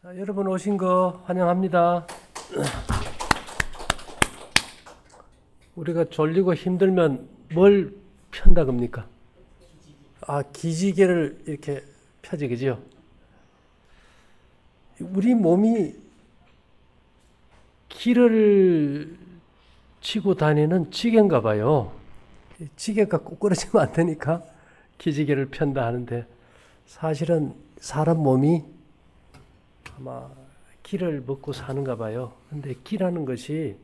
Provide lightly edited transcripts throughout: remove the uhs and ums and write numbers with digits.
자, 여러분 오신 거 환영합니다. 우리가 졸리고 힘들면 뭘 편다 겁니까? 기지개를 이렇게 펴지, 그죠? 우리 몸이 기를 치고 다니는 지게인가 봐요. 지게가 꼬꾸라지면 안 되니까 기지개를 편다 하는데, 사실은 사람 몸이 아마 기를 먹고 사는가 봐요. 근데 기라는 것이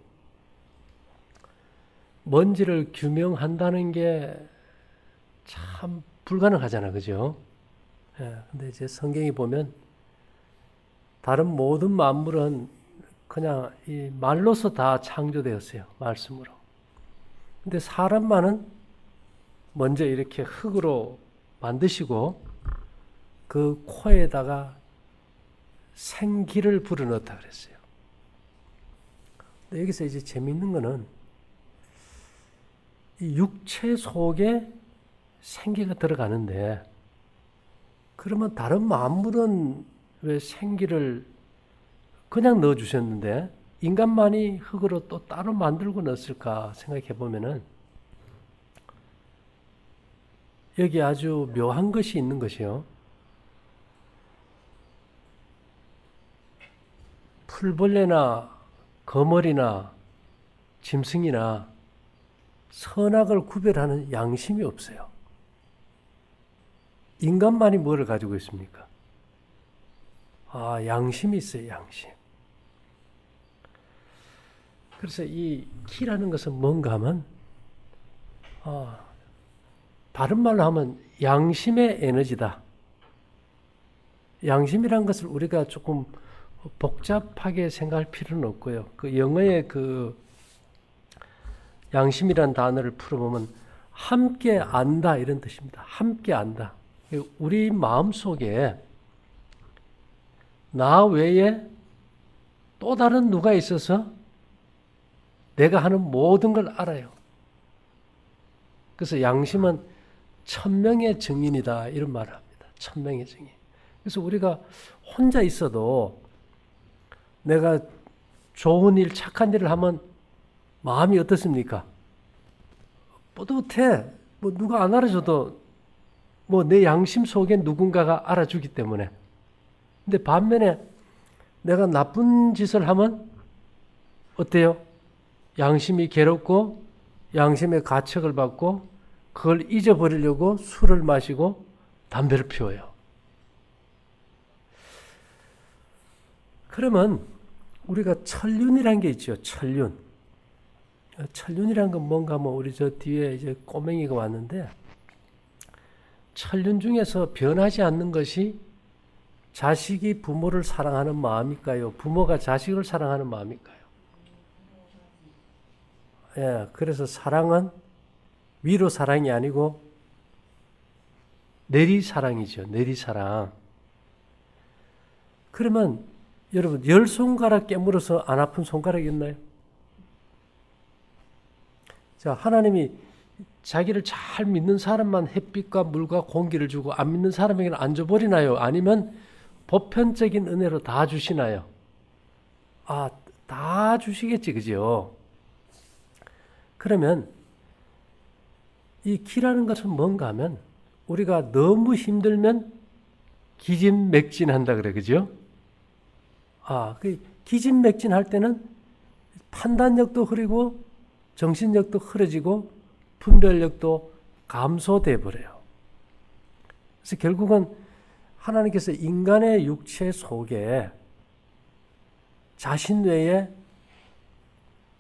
뭔지를 규명한다는 게 참 불가능하잖아, 그죠? 근데 이제 성경이 보면 다른 모든 만물은 그냥 이 말로서 다 창조되었어요. 말씀으로. 근데 사람만은 먼저 이렇게 흙으로 만드시고 그 코에다가 생기를 불어넣었다 그랬어요. 근데 여기서 이제 재미있는 거는 이 육체 속에 생기가 들어가는데, 그러면 다른 만물은 왜 생기를 그냥 넣어주셨는데 인간만이 흙으로 또 따로 만들고 넣었을까 생각해 보면은 여기 아주 묘한 것이 있는 것이요. 풀벌레나 거머리나 짐승이나 선악을 구별하는 양심이 없어요. 인간만이 뭐를 가지고 있습니까? 양심이 있어요, 양심. 그래서 이 키라는 것은 뭔가 하면, 다른 말로 하면 양심의 에너지다. 양심이란 것을 우리가 조금 복잡하게 생각할 필요는 없고요. 그 영어의 그 양심이란 단어를 풀어보면 함께 안다 이런 뜻입니다. 함께 안다. 우리 마음속에 나 외에 또 다른 누가 있어서 내가 하는 모든 걸 알아요. 그래서 양심은 천명의 증인이다 이런 말을 합니다. 천명의 증인. 그래서 우리가 혼자 있어도 내가 좋은 일, 착한 일을 하면 마음이 어떻습니까? 뿌듯해. 누가 안 알아줘도 내 양심 속에 누군가가 알아주기 때문에. 근데 반면에 내가 나쁜 짓을 하면 어때요? 양심이 괴롭고 양심의 가책을 받고 그걸 잊어버리려고 술을 마시고 담배를 피워요. 그러면 우리가 천륜이라는 게 있죠. 천륜. 천륜이란 건 뭔가 우리 저 뒤에 이제 꼬맹이가 왔는데, 천륜 중에서 변하지 않는 것이 자식이 부모를 사랑하는 마음일까요? 부모가 자식을 사랑하는 마음일까요? 그래서 사랑은 위로 사랑이 아니고 내리 사랑이죠. 내리 사랑. 그러면 여러분, 10손가락 깨물어서 안 아픈 손가락이 있나요? 자, 하나님이 자기를 잘 믿는 사람만 햇빛과 물과 공기를 주고 안 믿는 사람에게는 안 줘버리나요? 아니면 보편적인 은혜로 다 주시나요? 다 주시겠지, 그죠? 그러면 이 기라는 것은 뭔가 하면 우리가 너무 힘들면 기진맥진한다 그래, 그죠? 그 기진맥진할 때는 판단력도 흐리고 정신력도 흐려지고 분별력도 감소돼 버려요. 그래서 결국은 하나님께서 인간의 육체 속에 자신 외에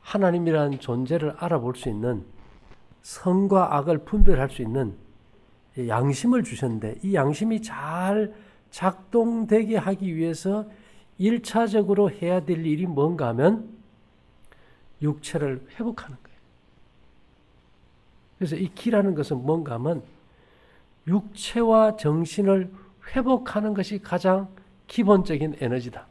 하나님이라는 존재를 알아볼 수 있는, 선과 악을 분별할 수 있는 양심을 주셨는데, 이 양심이 잘 작동되게 하기 위해서 1차적으로 해야 될 일이 뭔가 하면 육체를 회복하는 거예요. 그래서 이 기라는 것은 뭔가 하면 육체와 정신을 회복하는 것이 가장 기본적인 에너지다.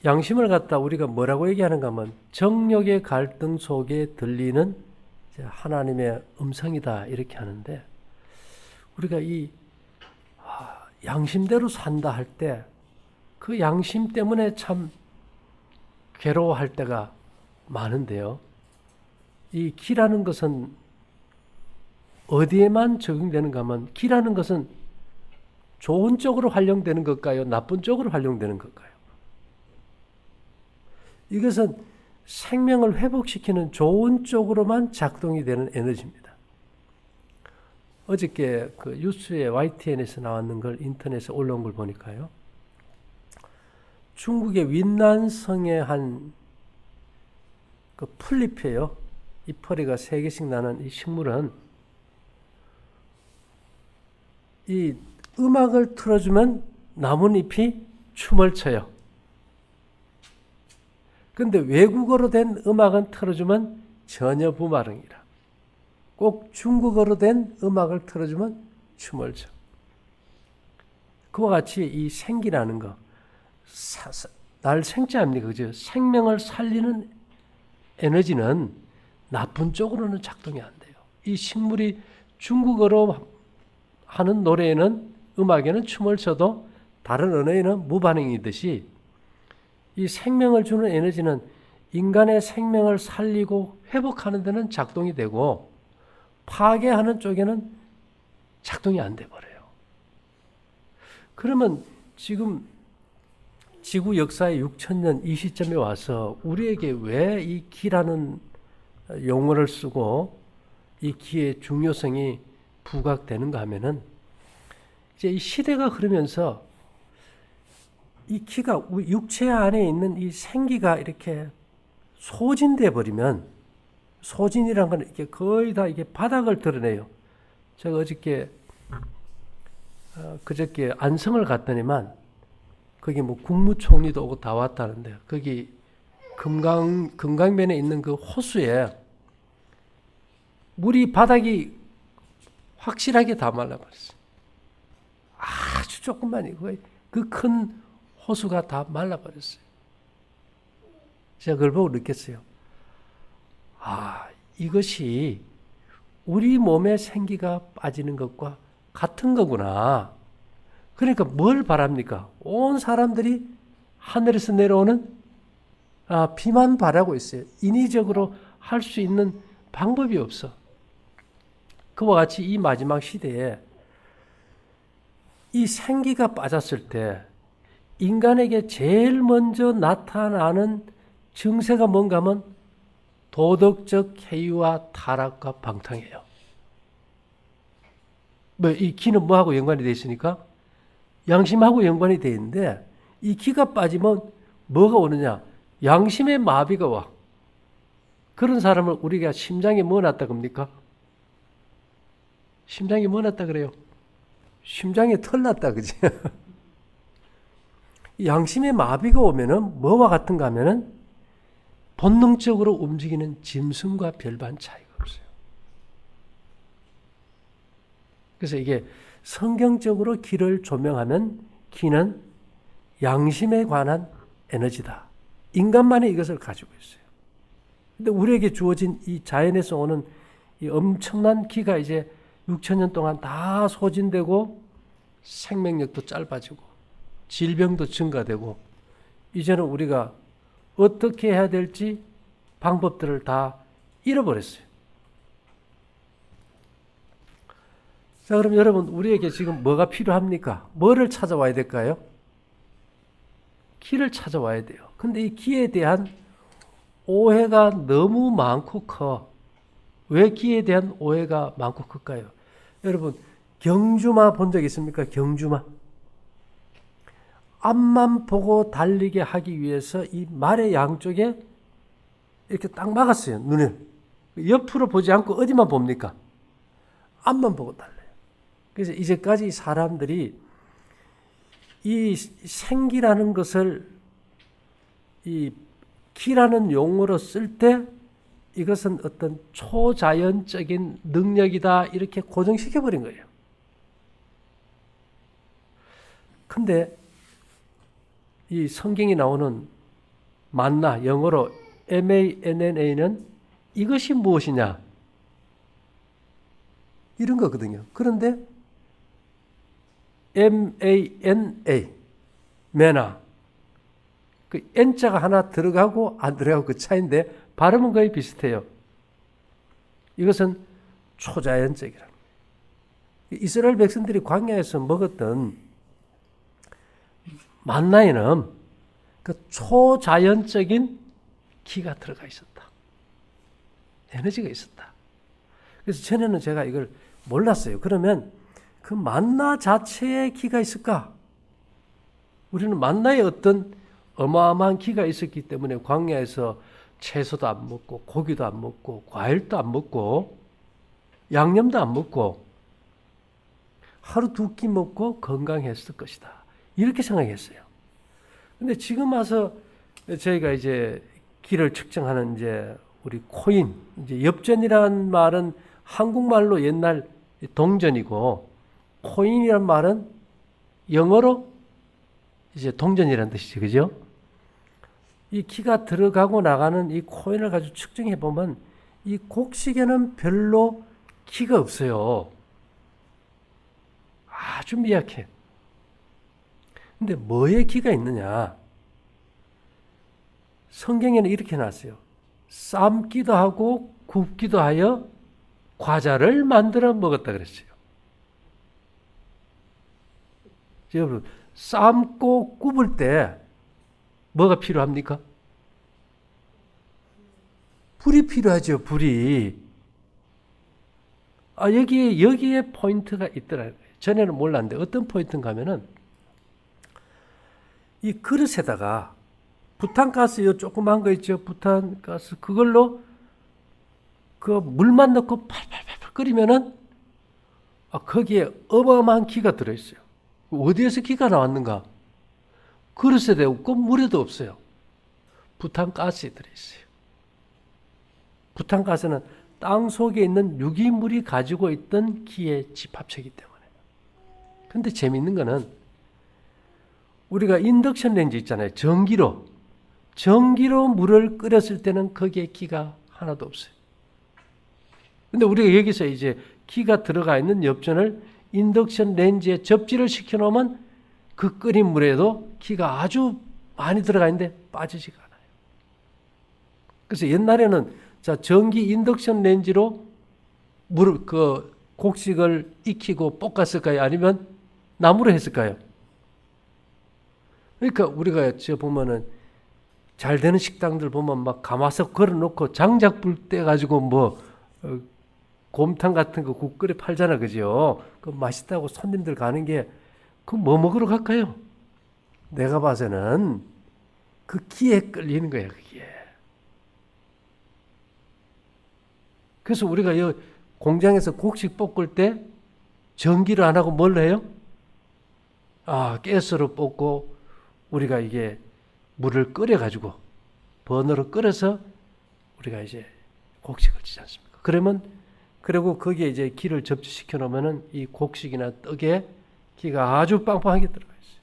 양심을 갖다 우리가 뭐라고 얘기하는가 하면 정욕의 갈등 속에 들리는 하나님의 음성이다 이렇게 하는데, 우리가 이 양심대로 산다 할 때 그 양심 때문에 참 괴로워할 때가 많은데요. 이 기라는 것은 어디에만 적용되는가 하면, 기라는 것은 좋은 쪽으로 활용되는 것일까요? 나쁜 쪽으로 활용되는 것일까요? 이것은 생명을 회복시키는 좋은 쪽으로만 작동이 되는 에너지입니다. 어저께 그 뉴스에 YTN에서 나왔는 걸 인터넷에 올라온 걸 보니까요. 중국의 윈난성의 한 그 풀잎이에요. 잎퍼리가 3개씩 나는 이 식물은 이 음악을 틀어주면 나뭇잎이 춤을 춰요. 근데 외국어로 된 음악은 틀어주면 전혀 무반응이라. 꼭 중국어로 된 음악을 틀어주면 춤을 춰. 그와 같이 이 생기라는 거, 날 생자 아닙니까? 그죠? 생명을 살리는 에너지는 나쁜 쪽으로는 작동이 안 돼요. 이 식물이 중국어로 하는 노래에는, 음악에는 춤을 춰도 다른 언어에는 무반응이듯이, 이 생명을 주는 에너지는 인간의 생명을 살리고 회복하는 데는 작동이 되고 파괴하는 쪽에는 작동이 안 돼 버려요. 그러면 지금 지구 역사의 6000년 이 시점에 와서 우리에게 왜 이 기라는 용어를 쓰고 이 기의 중요성이 부각되는가 하면은, 이제 이 시대가 흐르면서 이 기가 육체 안에 있는 이 생기가 이렇게 소진돼 버리면, 소진이란 건 이렇게 거의 다 이게 바닥을 드러내요. 제가 그저께 안성을 갔더니만 거기 뭐 국무총리도 오고 다 왔다는데, 거기 금강변에 있는 그 호수에 물이 바닥이 확실하게 다 말라버렸어요. 아주 조금만, 그 큰 호수가 다 말라버렸어요. 제가 그걸 보고 느꼈어요. 이것이 우리 몸의 생기가 빠지는 것과 같은 거구나. 그러니까 뭘 바랍니까? 온 사람들이 하늘에서 내려오는 비만 바라고 있어요. 인위적으로 할 수 있는 방법이 없어. 그와 같이 이 마지막 시대에 이 생기가 빠졌을 때 인간에게 제일 먼저 나타나는 증세가 뭔가 하면 도덕적 해이와 타락과 방탕이에요. 이 기는 뭐하고 연관이 되어 있으니까? 양심하고 연관이 되어 있는데, 이 기가 빠지면 뭐가 오느냐? 양심의 마비가 와. 그런 사람을 우리가 심장에 뭐 났다 겁니까? 심장에 뭐 났다 그래요? 심장에 털 났다 그지? 양심의 마비가 오면은 뭐와 같은가 하면은 본능적으로 움직이는 짐승과 별반 차이가 없어요. 그래서 이게 성경적으로 기를 조명하면, 기는 양심에 관한 에너지다. 인간만이 이것을 가지고 있어요. 근데 우리에게 주어진 이 자연에서 오는 이 엄청난 기가 이제 6000년 동안 다 소진되고 생명력도 짧아지고 질병도 증가되고, 이제는 우리가 어떻게 해야 될지 방법들을 다 잃어버렸어요. 자, 그럼 여러분, 우리에게 지금 뭐가 필요합니까? 뭐를 찾아와야 될까요? 기를 찾아와야 돼요. 근데 이 기에 대한 오해가 너무 많고 커. 왜 기에 대한 오해가 많고 클까요? 여러분, 경주마 본 적 있습니까? 경주마. 앞만 보고 달리게 하기 위해서 이 말의 양쪽에 이렇게 딱 막았어요, 눈을. 옆으로 보지 않고 어디만 봅니까? 앞만 보고 달려요. 그래서 이제까지 사람들이 이 생기라는 것을 이 기라는 용어로 쓸 때 이것은 어떤 초자연적인 능력이다 이렇게 고정시켜버린 거예요. 근데 이 성경이 나오는 만나, 영어로 MANNA는 이것이 무엇이냐? 이런 거거든요. 그런데 MANA, 메나, 그 N자가 하나 들어가고 안 들어가고 그 차이인데 발음은 거의 비슷해요. 이것은 초자연적이라. 이스라엘 백성들이 광야에서 먹었던 만나에는 그 초자연적인 기가 들어가 있었다. 에너지가 있었다. 그래서 전에는 제가 이걸 몰랐어요. 그러면 그 만나 자체에 기가 있을까? 우리는 만나에 어떤 어마어마한 기가 있었기 때문에 광야에서 채소도 안 먹고 고기도 안 먹고 과일도 안 먹고 양념도 안 먹고 하루 두 끼 먹고 건강했을 것이다. 이렇게 생각했어요. 근데 지금 와서 저희가 이제 기를 측정하는 이제 우리 코인, 이제 엽전이라는 말은 한국말로 옛날 동전이고 코인이란 말은 영어로 이제 동전이라는 뜻이죠. 그죠? 이 기가 들어가고 나가는 이 코인을 가지고 측정해 보면 이 곡식에는 별로 기가 없어요. 아주 미약해. 근데 뭐에 기가 있느냐? 성경에는 이렇게 나왔어요. 삶기도 하고 굽기도 하여 과자를 만들어 먹었다 그랬어요. 여러분, 삶고 굽을 때 뭐가 필요합니까? 불이 필요하죠. 불이. 여기에 포인트가 있더라고요. 전에는 몰랐는데 어떤 포인트인가 하면은 이 그릇에다가 부탄가스, 요 조그만 거 있죠. 부탄가스, 그걸로 그 물만 넣고 팔팔팔 끓이면은 거기에 어마어마한 기가 들어있어요. 어디에서 기가 나왔는가? 그릇에도 없고 물에도 없어요. 부탄가스에 들어있어요. 부탄가스는 땅 속에 있는 유기물이 가지고 있던 기의 집합체이기 때문에. 근데 재미있는 거는 우리가 인덕션 렌즈 있잖아요. 전기로 물을 끓였을 때는 거기에 기가 하나도 없어요. 근데 우리가 여기서 이제 기가 들어가 있는 엽전을 인덕션 렌즈에 접지를 시켜 놓으면 그 끓인 물에도 기가 아주 많이 들어가 있는데 빠지지가 않아요. 그래서 옛날에는 전기 인덕션 렌즈로 곡식을 익히고 볶았을까요? 아니면 나무로 했을까요? 그러니까 우리가 보면은 잘 되는 식당들 보면 막 가마솥 걸어놓고 장작불 떼가지고 곰탕 같은 거 국 끓여 팔잖아, 그죠? 그 맛있다고 손님들 가는 게 그 뭐 먹으러 갈까요? 내가 봐서는 그 기에 끌리는 거야, 그게. 그래서 우리가 이 공장에서 곡식 볶을 때 전기를 안 하고 뭘 해요? 가스로 볶고 우리가 이게 물을 끓여가지고 버너로 끓여서 우리가 이제 곡식을 찌지 않습니까? 그리고 거기에 이제 기를 접지시켜 놓으면은 이 곡식이나 떡에 기가 아주 빵빵하게 들어가 있어요.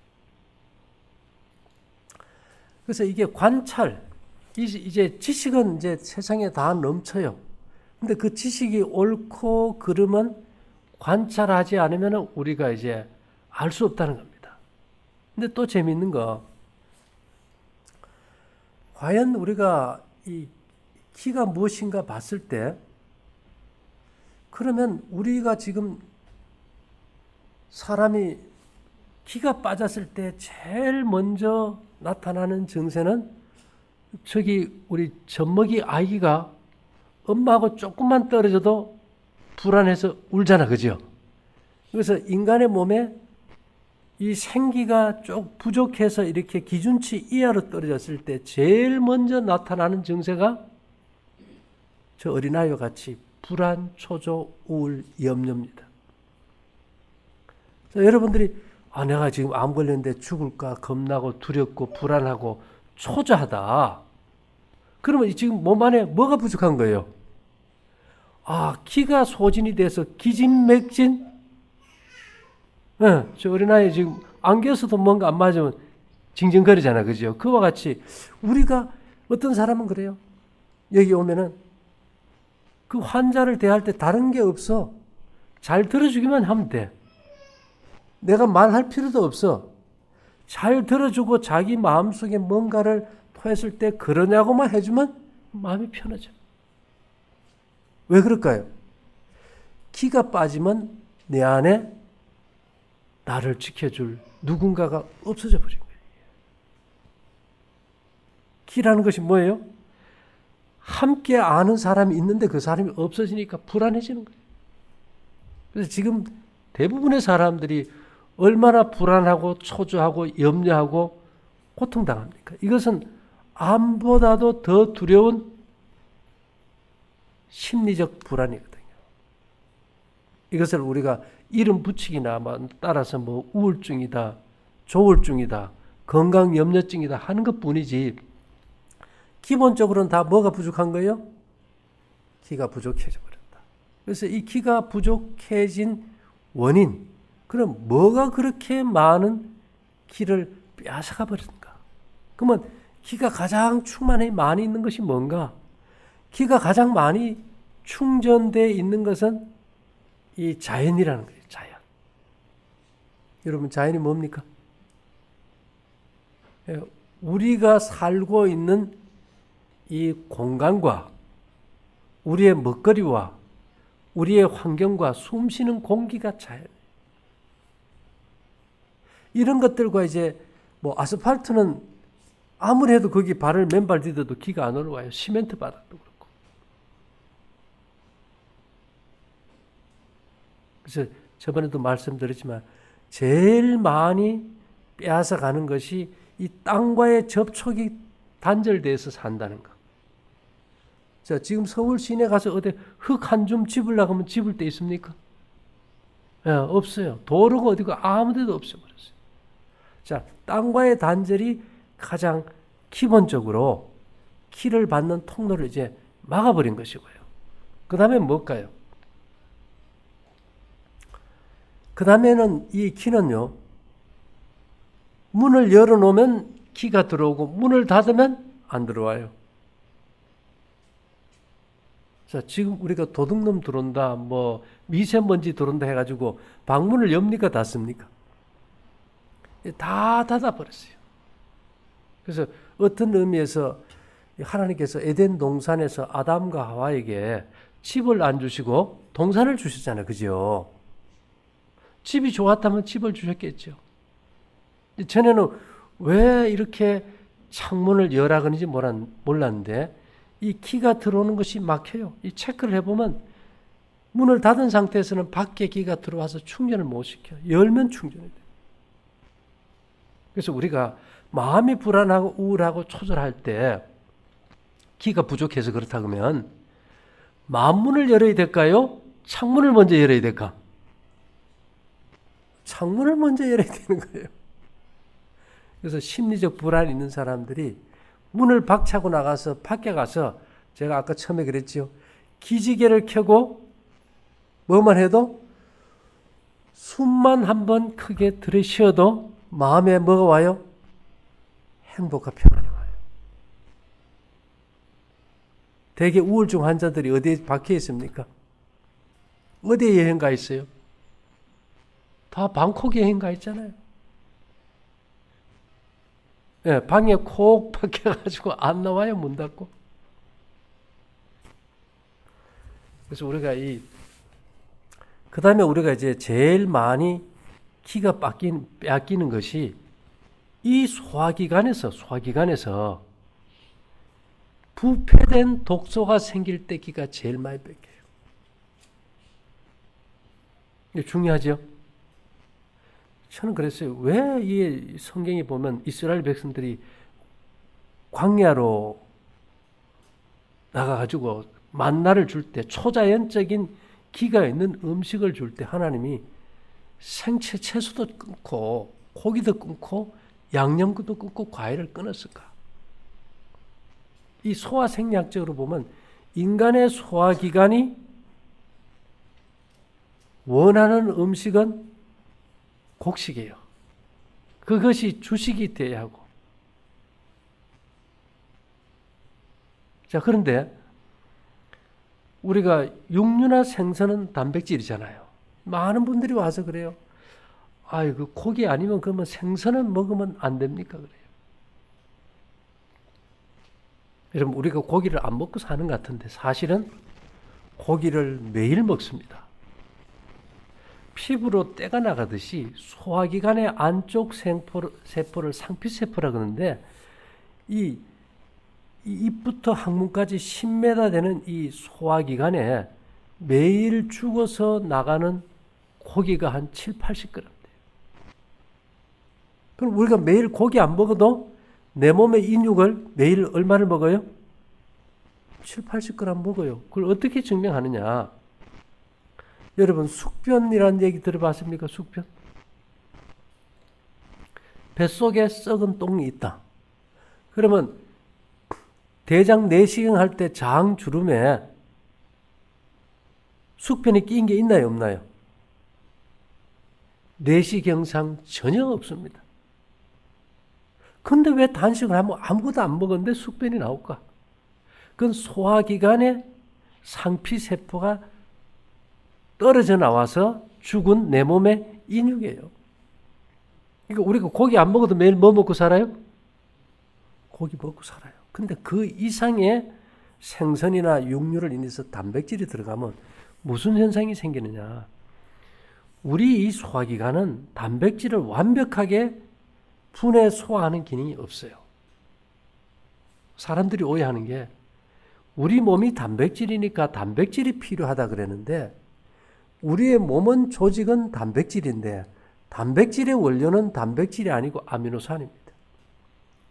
그래서 이게 관찰, 이제 지식은 이제 세상에 다 넘쳐요. 근데 그 지식이 옳고 그름은 관찰하지 않으면 우리가 이제 알 수 없다는 겁니다. 근데 또 재미있는 거, 과연 우리가 이 기가 무엇인가 봤을 때, 그러면 우리가 지금 사람이 기가 빠졌을 때 제일 먼저 나타나는 증세는 우리 젖먹이 아기가 엄마하고 조금만 떨어져도 불안해서 울잖아, 그죠? 그래서 인간의 몸에 이 생기가 좀 부족해서 이렇게 기준치 이하로 떨어졌을 때 제일 먼저 나타나는 증세가 저 어린아이와 같이 불안, 초조, 우울, 염려입니다. 여러분들이 내가 지금 암 걸렸는데 죽을까 겁나고 두렵고 불안하고 초조하다. 그러면 지금 몸 안에 뭐가 부족한 거예요? 기가 소진이 돼서 기진맥진? 저 어린아이 지금 안겨서도 뭔가 안 맞으면 징징거리잖아, 그죠? 그와 같이 우리가 어떤 사람은 그래요. 여기 오면은 그 환자를 대할 때 다른 게 없어. 잘 들어주기만 하면 돼. 내가 말할 필요도 없어. 잘 들어주고 자기 마음속에 뭔가를 토했을 때 그러냐고만 해주면 마음이 편해져. 왜 그럴까요? 기가 빠지면 내 안에 나를 지켜줄 누군가가 없어져 버린 거예요. 기라는 것이 뭐예요? 함께 아는 사람이 있는데 그 사람이 없어지니까 불안해지는 거예요. 그래서 지금 대부분의 사람들이 얼마나 불안하고 초조하고 염려하고 고통당합니까? 이것은 암보다도 더 두려운 심리적 불안이거든요. 이것을 우리가 이름 붙이기나 따라서 뭐 우울증이다, 조울증이다, 건강염려증이다 하는 것 뿐이지 기본적으로는 다 뭐가 부족한 거예요? 기가 부족해져 버렸다. 그래서 이 기가 부족해진 원인, 그럼 뭐가 그렇게 많은 기를 빼앗아가 버렸는가? 그러면 기가 가장 충만히 많이 있는 것이 뭔가? 기가 가장 많이 충전되어 있는 것은 이 자연이라는 거예요. 자연. 여러분 자연이 뭡니까? 우리가 살고 있는 이 공간과 우리의 먹거리와 우리의 환경과 숨쉬는 공기가 자연. 이런 것들과 이제 뭐 아스팔트는 아무리 해도 거기 발을 맨발 디뎌도 기가 안 올라와요. 시멘트 바닥도 그렇고. 그래서 저번에도 말씀드렸지만 제일 많이 빼앗아 가는 것이 이 땅과의 접촉이 단절돼서 산다는 거. 자, 지금 서울 시내 가서 어디 흙 한 줌 집으려고 하면 집을 데 있습니까? 예, 없어요. 도로가 어디고 아무 데도 없어버렸어요. 자, 땅과의 단절이 가장 기본적으로 키를 받는 통로를 이제 막아버린 것이고요. 그 다음에 뭘까요? 그 다음에는 이 키는요, 문을 열어놓으면 키가 들어오고 문을 닫으면 안 들어와요. 자, 지금 우리가 도둑놈 들어온다, 뭐 미세먼지 들어온다 해가지고 방문을 엽니까 닫습니까? 다 닫아버렸어요. 그래서 어떤 의미에서 하나님께서 에덴 동산에서 아담과 하와에게 집을 안 주시고 동산을 주셨잖아요. 그죠? 집이 좋았다면 집을 주셨겠죠. 전에는 왜 이렇게 창문을 열어 그런지 몰랐는데 이 기가 들어오는 것이 막혀요. 이 체크를 해보면 문을 닫은 상태에서는 밖에 기가 들어와서 충전을 못 시켜요. 열면 충전이 돼요. 그래서 우리가 마음이 불안하고 우울하고 초절할 때 기가 부족해서 그렇다 그러면 마음문을 열어야 될까요? 창문을 먼저 열어야 될까? 창문을 먼저 열어야 되는 거예요. 그래서 심리적 불안이 있는 사람들이 문을 박차고 나가서 밖에 가서 제가 아까 처음에 그랬죠. 기지개를 켜고 뭐만 해도 숨만 한번 크게 들이쉬어도 마음에 뭐가 와요? 행복과 평안이 와요. 대개 우울증 환자들이 어디에 박혀 있습니까? 어디에 여행 가 있어요? 다 방콕 여행 가 있잖아요. 예, 방에 콕 박혀가지고 안 나와요, 문 닫고. 그래서 우리가 그 다음에 우리가 이제 제일 많이 기가 빼앗기는 것이 이 소화기관에서 부패된 독소가 생길 때 기가 제일 많이 뺏겨요. 이게 중요하죠? 저는 그랬어요. 왜 이 성경에 보면 이스라엘 백성들이 광야로 나가가지고 만나를 줄 때 초자연적인 기가 있는 음식을 줄 때 하나님이 생채 채소도 끊고 고기도 끊고 양념도 끊고 과일을 끊었을까? 이 소화생리학적으로 보면 인간의 소화기관이 원하는 음식은 곡식이에요. 그것이 주식이 돼야 하고. 자, 그런데 우리가 육류나 생선은 단백질이잖아요. 많은 분들이 와서 그래요. 그 고기 아니면 그러면 생선은 먹으면 안 됩니까? 그래요. 여러분, 우리가 고기를 안 먹고 사는 것 같은데 사실은 고기를 매일 먹습니다. 피부로 때가 나가듯이 소화기관의 안쪽 세포를 상피세포라 그러는데 이 입부터 항문까지 10m 되는 이 소화기관에 매일 죽어서 나가는 고기가 한 7, 80g 돼요. 그럼 우리가 매일 고기 안 먹어도 내 몸의 인육을 매일 얼마를 먹어요? 7, 80g 먹어요. 그걸 어떻게 증명하느냐? 여러분, 숙변이라는 얘기 들어봤습니까? 숙변. 뱃속에 썩은 똥이 있다. 그러면 대장 내시경 할 때 장 주름에 숙변이 끼인 게 있나요? 없나요? 내시경상 전혀 없습니다. 근데 왜 단식을 하면 아무것도 안 먹었는데 숙변이 나올까? 그건 소화기관에 상피세포가 떨어져 나와서 죽은 내 몸의 인육이에요. 그러니까 우리가 고기 안 먹어도 매일 뭐 먹고 살아요? 고기 먹고 살아요. 근데 그 이상의 생선이나 육류를 인해서 단백질이 들어가면 무슨 현상이 생기느냐? 우리 이 소화기관은 단백질을 완벽하게 분해 소화하는 기능이 없어요. 사람들이 오해하는 게 우리 몸이 단백질이니까 단백질이 필요하다 그랬는데 우리의 몸은 조직은 단백질인데 단백질의 원료는 단백질이 아니고 아미노산입니다.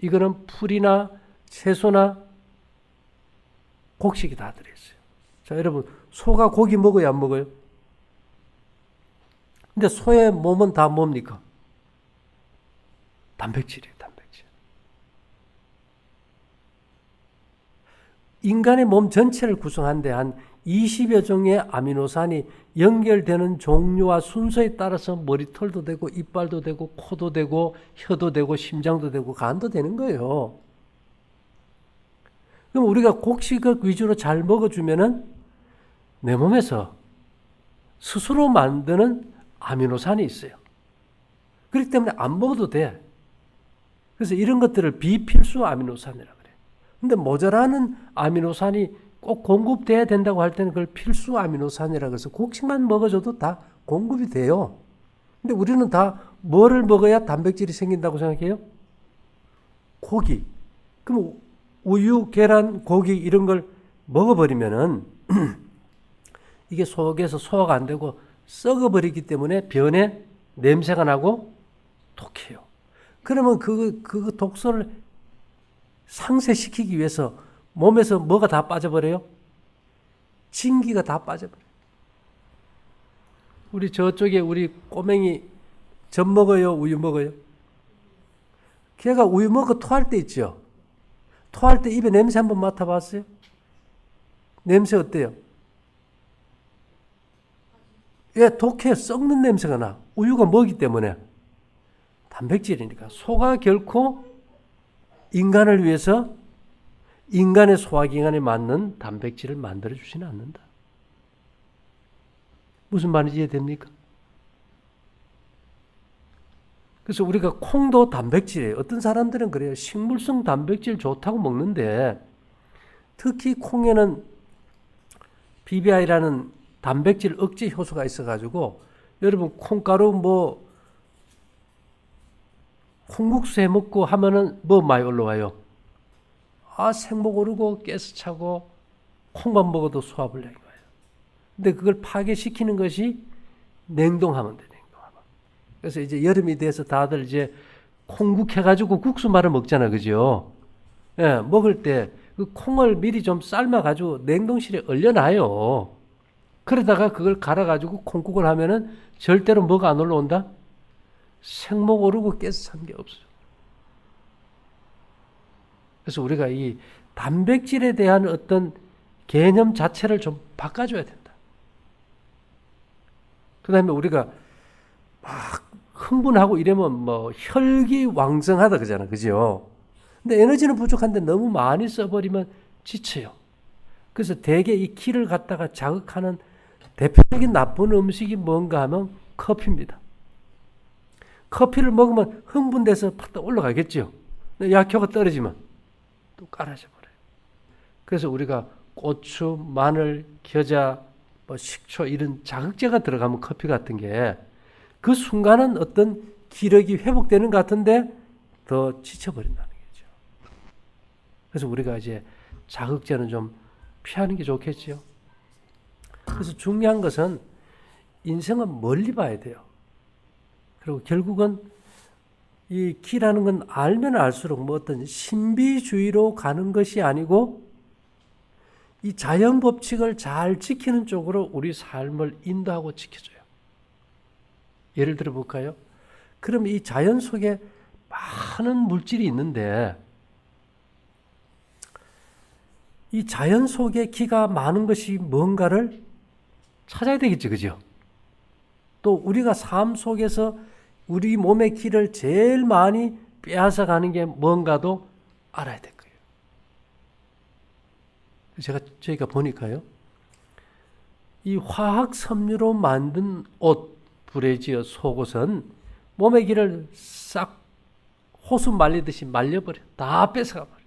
이거는 풀이나 채소나 곡식이 다 들어있어요. 자, 여러분, 소가 고기 먹어요, 안 먹어요? 근데 소의 몸은 다 뭡니까? 단백질이에요, 단백질. 인간의 몸 전체를 구성하는데 한 20여 종의 아미노산이 연결되는 종류와 순서에 따라서 머리털도 되고 이빨도 되고 코도 되고 혀도 되고 심장도 되고 간도 되는 거예요. 그럼 우리가 곡식을 위주로 잘 먹어주면은 내 몸에서 스스로 만드는 아미노산이 있어요. 그렇기 때문에 안 먹어도 돼. 그래서 이런 것들을 비필수 아미노산이라고 그래요. 근데 모자라는 아미노산이 꼭 공급돼야 된다고 할 때는 그걸 필수 아미노산이라고 해서 곡식만 먹어줘도 다 공급이 돼요. 근데 우리는 다 뭐를 먹어야 단백질이 생긴다고 생각해요? 고기. 그럼 우유, 계란, 고기 이런 걸 먹어버리면은 이게 속에서 소화가 안 되고 썩어버리기 때문에 변에 냄새가 나고 독해요. 그러면 그 독소를 상쇄시키기 위해서 몸에서 뭐가 다 빠져버려요? 진기가 다 빠져버려요. 우리 저쪽에 우리 꼬맹이 젖 먹어요? 우유 먹어요? 걔가 우유 먹고 토할 때 있죠? 토할 때 입에 냄새 한번 맡아봤어요? 냄새 어때요? 예, 독해, 썩는 냄새가 나. 우유가 뭐기 때문에? 단백질이니까. 소가 결코 인간을 위해서 인간의 소화기관에 맞는 단백질을 만들어주지는 않는다. 무슨 말인지 이해됩니까? 그래서 우리가 콩도 단백질이에요. 어떤 사람들은 그래요. 식물성 단백질 좋다고 먹는데 특히 콩에는 BBI라는 단백질 억제 효소가 있어가지고 여러분 콩가루 콩국수 해 먹고 하면은 뭐 많이 올라와요? 생목 오르고 가스 차고 콩만 먹어도 소화불량이 와요. 근데 그걸 파괴시키는 것이 냉동하면 돼, 냉동하면. 그래서 이제 여름이 돼서 다들 이제 콩국 해가지고 국수 말아 먹잖아, 그죠? 예, 먹을 때 그 콩을 미리 좀 삶아가지고 냉동실에 얼려놔요. 그러다가 그걸 갈아가지고 콩국을 하면은 절대로 뭐가 안 올라온다? 생목 오르고 가스 찬 게 없어요. 그래서 우리가 이 단백질에 대한 어떤 개념 자체를 좀 바꿔줘야 된다. 그 다음에 우리가 막 흥분하고 이러면 혈기왕성하다 그러잖아. 그죠? 근데 에너지는 부족한데 너무 많이 써버리면 지쳐요. 그래서 대개 이 기를 갖다가 자극하는 대표적인 나쁜 음식이 뭔가 하면 커피입니다. 커피를 먹으면 흥분돼서 팍 올라가겠죠. 약효가 떨어지면 또 깔아져 버려요. 그래서 우리가 고추, 마늘, 겨자, 뭐 식초 이런 자극제가 들어가면 커피 같은 게 그 순간은 어떤 기력이 회복되는 것 같은데 더 지쳐버린다는 거죠. 그래서 우리가 이제 자극제는 좀 피하는 게 좋겠죠. 그래서 중요한 것은 인생은 멀리 봐야 돼요. 그리고 결국은 이 기라는 건 알면 알수록 뭐 어떤 신비주의로 가는 것이 아니고 이 자연 법칙을 잘 지키는 쪽으로 우리 삶을 인도하고 지켜줘요. 예를 들어 볼까요? 그럼 이 자연 속에 많은 물질이 있는데 이 자연 속에 기가 많은 것이 뭔가를 찾아야 되겠죠. 그죠? 또 우리가 삶 속에서 우리 몸의 기를 제일 많이 빼앗아 가는 게 뭔가도 알아야 될 거예요. 저희가 보니까요. 이 화학 섬유로 만든 옷, 브래지어, 속옷은 몸의 기를 싹 호수 말리듯이 말려버려. 다 뺏어가 버려.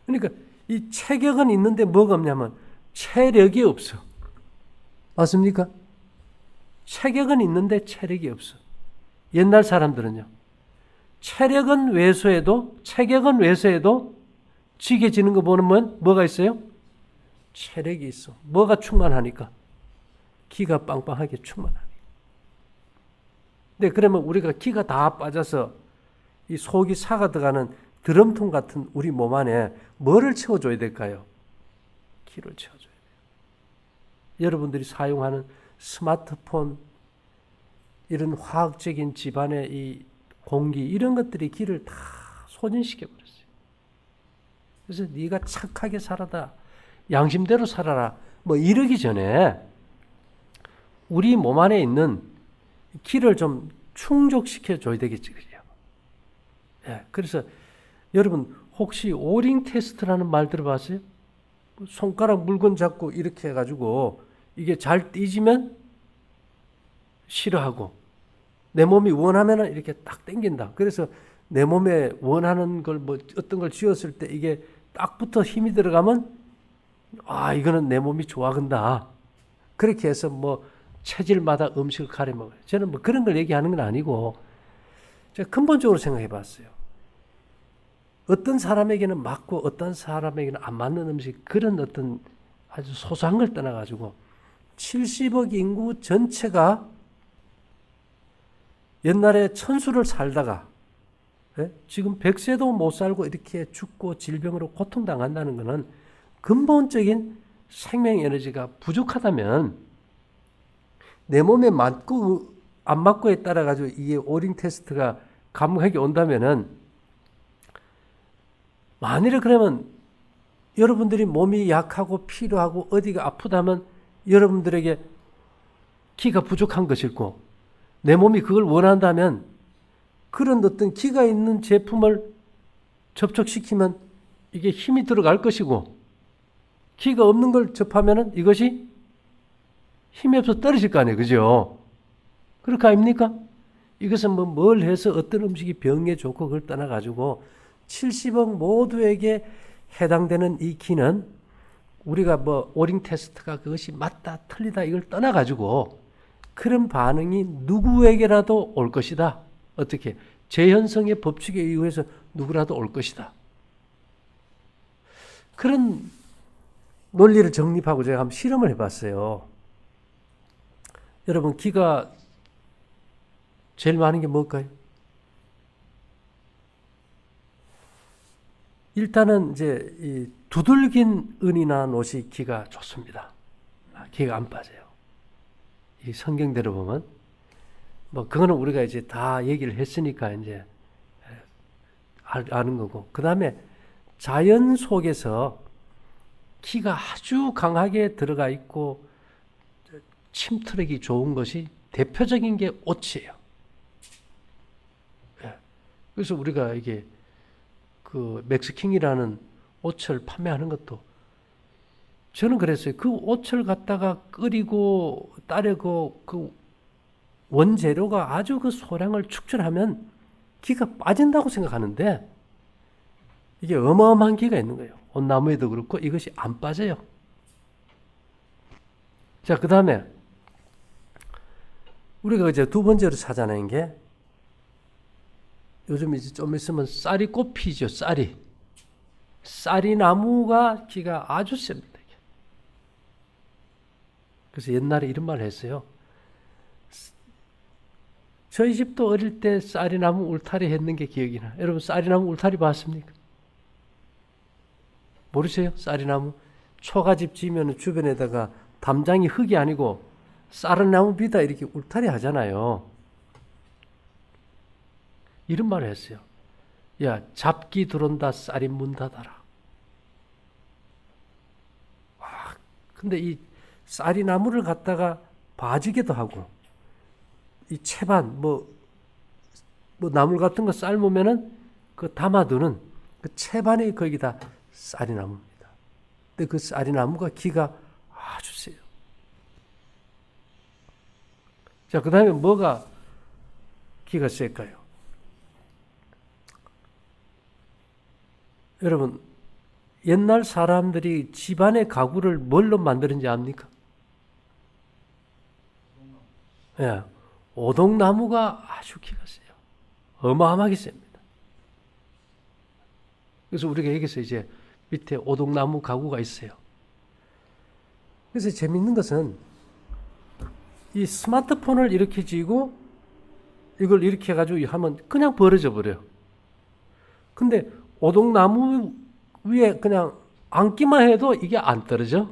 그러니까 이 체격은 있는데 뭐가 없냐면 체력이 없어. 맞습니까? 체격은 있는데 체력이 없어. 옛날 사람들은요. 체격은 왜소해도 지게지는 거 보면 뭐가 있어요? 체력이 있어. 뭐가 충만하니까? 기가 빵빵하게 충만하니까. 근데 그러면 우리가 기가 다 빠져서 이 속이 사가 들어가는 드럼통 같은 우리 몸 안에 뭐를 채워줘야 될까요? 기를 채워줘야 돼요. 여러분들이 사용하는 스마트폰, 이런 화학적인 집안의 이 공기, 이런 것들이 기를 다 소진시켜 버렸어요. 그래서 네가 착하게 살아라, 양심대로 살아라, 뭐 이러기 전에 우리 몸 안에 있는 기를 좀 충족시켜 줘야 되겠지, 그죠? 예, 그래서 여러분 혹시 오링 테스트라는 말 들어봤어요? 손가락 물건 잡고 이렇게 해가지고 이게 잘 띄지면 싫어하고 내 몸이 원하면은 이렇게 딱 당긴다. 그래서 내 몸에 원하는 걸 뭐 어떤 걸 쥐었을 때 이게 딱 붙어 힘이 들어가면 아, 이거는 내 몸이 좋아한다. 그렇게 해서 뭐 체질마다 음식을 가려 먹어요. 저는 뭐 그런 걸 얘기하는 건 아니고 제가 근본적으로 생각해 봤어요. 어떤 사람에게는 맞고 어떤 사람에게는 안 맞는 음식, 그런 어떤 아주 소소한 걸 떠나가지고 70억 인구 전체가 옛날에 천수를 살다가 지금 100세도 못 살고 이렇게 죽고 질병으로 고통당한다는 것은 근본적인 생명 에너지가 부족하다면 내 몸에 맞고 안 맞고에 따라 가지고 이게 오링 테스트가 감각이 온다면은 만일에 그러면 여러분들이 몸이 약하고 피로하고 어디가 아프다면 여러분들에게 기가 부족한 것이고 내 몸이 그걸 원한다면 그런 어떤 기가 있는 제품을 접촉시키면 이게 힘이 들어갈 것이고 기가 없는 걸 접하면은 이것이 힘이 없어 떨어질 거 아니에요. 그죠? 그렇게 아닙니까? 이것은 뭐 뭘 해서 어떤 음식이 병에 좋고 그걸 떠나가지고 70억 모두에게 해당되는 이 기는 우리가 뭐 오링 테스트가 그것이 맞다 틀리다 이걸 떠나가지고 그런 반응이 누구에게라도 올 것이다. 어떻게? 재현성의 법칙에 의해서 누구라도 올 것이다. 그런 논리를 정립하고 제가 한번 실험을 해봤어요. 여러분, 기가 제일 많은 게 뭘까요? 일단은 이제 이 두들긴 은이나 노시 기가 좋습니다. 기가 안 빠져요. 이 성경대로 보면 뭐 그거는 우리가 이제 다 얘기를 했으니까 이제 아는 거고. 그 다음에 자연 속에서 기가 아주 강하게 들어가 있고 침투력이 좋은 것이 대표적인 게 옷이에요. 그래서 우리가 이게 그 맥스킹이라는 옷을 판매하는 것도 저는 그랬어요. 그 옷을 갖다가 끓이고 따르고 그 원재료가 아주 그 소량을 축출하면 기가 빠진다고 생각하는데 이게 어마어마한 기가 있는 거예요. 온나무에도 그렇고 이것이 안 빠져요. 자, 그 다음에 우리가 이제 두 번째로 찾아낸 게 요즘 이제 좀 있으면 쌀이 꽃피죠. 쌀이 나무가 기가 아주 셉니다. 그래서 옛날에 이런 말을 했어요. 저희 집도 어릴 때 쌀이 나무 울타리 했는 게 기억이 나. 여러분 쌀이 나무 울타리 봤습니까? 모르세요? 쌀이 나무 초가집 지으면 주변에다가 담장이 흙이 아니고 쌀은 나무 비다 이렇게 울타리 하잖아요. 이런 말을 했어요. 야, 잡기 들어온다 쌀이 문 닫아라. 와, 근데 이 쌀이 나무를 갖다가 봐지기도 하고 이 채반 뭐 나물 같은 거 삶으면은 그 담아두는 그 채반이 거기다 쌀이 나무입니다. 근데 그 쌀이 나무가 기가 아주 세요. 자, 그 다음에 뭐가 기가 셀까요? 여러분, 옛날 사람들이 집안의 가구를 뭘로 만드는지 압니까? 예, 오동나무가 아주 기가 세요. 어마어마하게 셉니다. 그래서 우리가 여기서 이제 밑에 오동나무 가구가 있어요. 그래서 재밌는 것은 이 스마트폰을 이렇게 쥐고 이걸 이렇게 해가지고 하면 그냥 벌어져 버려요. 근데 오동나무 위에 그냥 앉기만 해도 이게 안 떨어져.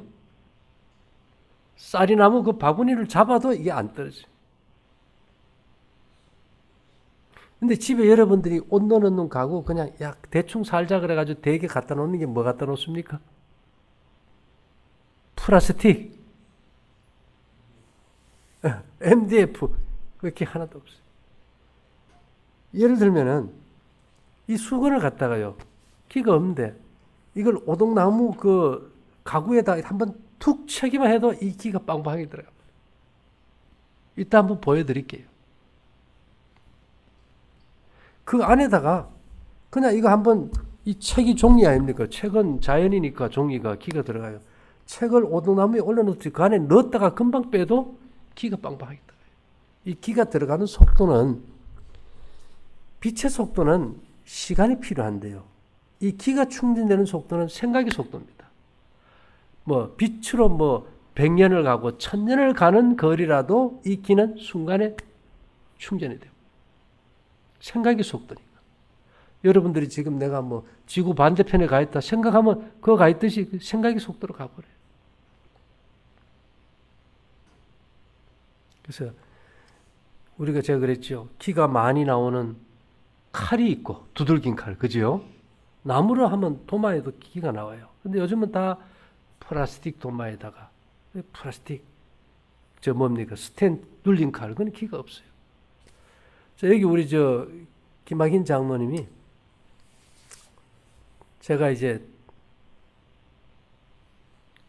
쌀이나무 그 바구니를 잡아도 이게 안 떨어져. 근데 집에 여러분들이 옷 넣어놓는 가구 그냥 야 대충 살자 그래가지고 대게 갖다 놓는 게 뭐 갖다 놓습니까? 플라스틱, MDF 그렇게 하나도 없어요. 예를 들면은 이 수건을 갖다가요 기가 없는데 이걸 오동나무 그 가구에다 한번 툭 쳐기만 해도 이 기가 빵빵하게 들어갑니다. 이따 한번 보여드릴게요. 그 안에다가 그냥 이거 한번 이 책이 종이 아닙니까? 책은 자연이니까 종이가 기가 들어가요. 책을 오동나무에 올려놓지 그 안에 넣었다가 금방 빼도 기가 빵빵하게 들어가요. 이 기가 들어가는 속도는 빛의 속도는 시간이 필요한데요. 이 기가 충전되는 속도는 생각의 속도입니다. 뭐 빛으로 뭐 100년을 가고 1000년을 가는 거리라도 이 기는 순간에 충전이 돼요. 생각의 속도니까. 여러분들이 지금 내가 뭐 지구 반대편에 가 있다 생각하면 그거 가 있듯이 생각의 속도로 가버려요. 그래서 우리가 제가 그랬죠. 기가 많이 나오는 칼이 있고 두들긴 칼, 그죠? 나무로 하면 도마에도 기가 나와요. 근데 요즘은 다 플라스틱 도마에다가 플라스틱 저 뭡니까 스텐 눌린 칼, 그건 기가 없어요. 자, 여기 우리 저 김학인 장모님이 제가 이제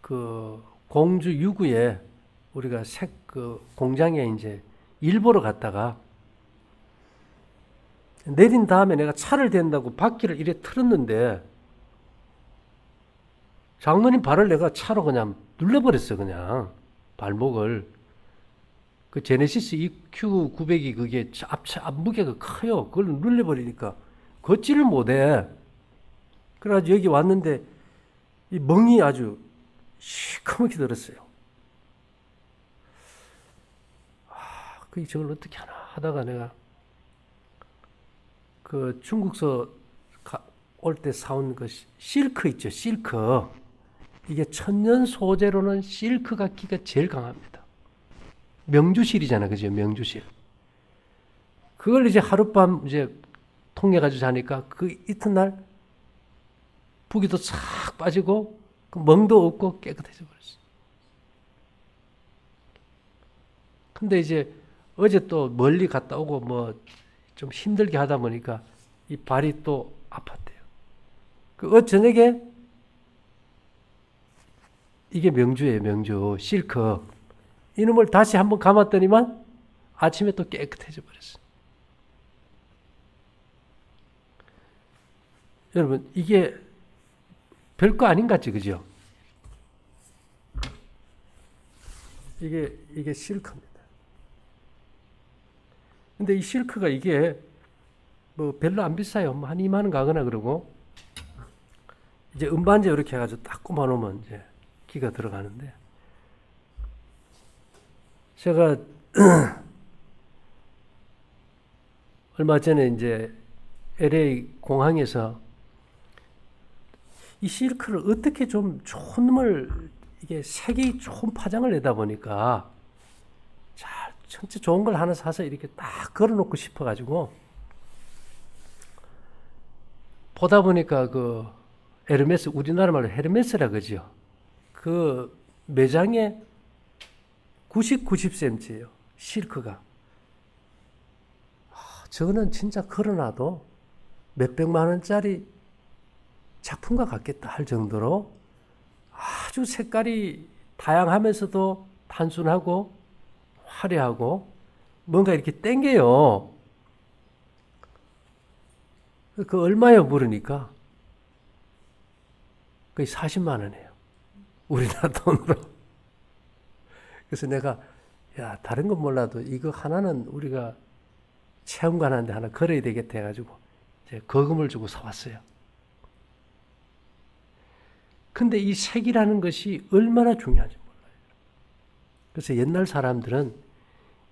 그 공주 유구에 우리가 그 공장에 이제 일 보러 갔다가 내린 다음에 내가 차를 댄다고 바퀴를 이래 틀었는데 장모님 발을 내가 차로 그냥 눌러버렸어. 그냥 발목을. 그 제네시스 EQ900이 그게 앞 무게가 커요. 그걸 눌러버리니까 걷지를 못해. 그래가지고 여기 왔는데 이 멍이 아주 시커멓게 들었어요. 그 저걸 어떻게 하나 하다가 내가 그 중국서 올 때 사온 그 실크 있죠. 실크. 이게 천년 소재로는 실크가 기가 제일 강합니다. 명주실이잖아. 그죠? 명주실. 그걸 이제 하룻밤 이제 통해가지고 자니까 그 이튿날 부기도 싹 빠지고 그 멍도 없고 깨끗해져 버렸어. 근데 이제 어제 또 멀리 갔다 오고 뭐 좀 힘들게 하다 보니까 이 발이 또 아팠대요. 그 저녁에 이게 명주예요, 명주. 실크. 이놈을 다시 한번 감았더니만 아침에 또 깨끗해져 버렸어요. 여러분, 이게 별거 아닌 것 같지, 그죠? 이게 실크입니다. 근데 이 실크가 이게 뭐 별로 안 비싸요. 뭐 한 2만 원 가거나 그러고, 이제 음반재 이렇게 해가지고 딱 꼽아 놓으면 이제 기가 들어가는데, 제가 얼마 전에 이제 LA 공항에서 이 실크를 어떻게 좀 좋은 놈을 이게 색이 좋은 파장을 내다 보니까 잘 전체 좋은 걸 하나 사서 이렇게 딱 걸어놓고 싶어가지고 보다 보니까 그 에르메스, 우리나라 말로 헤르메스라 그죠? 그 매장에 90cm예요. 실크가. 저거는 진짜 걸어놔도 몇백만 원짜리 작품과 같겠다 할 정도로 아주 색깔이 다양하면서도 단순하고 화려하고 뭔가 이렇게 땡겨요. 그 얼마요 물으니까 거의 40만 원이에요. 우리나라 돈으로. 그래서 내가 야 다른 건 몰라도 이거 하나는 우리가 체험관한테 하나 걸어야 되겠다 해가지고 이제 거금을 주고 사왔어요. 근데 이 색이라는 것이 얼마나 중요한지 몰라요. 그래서 옛날 사람들은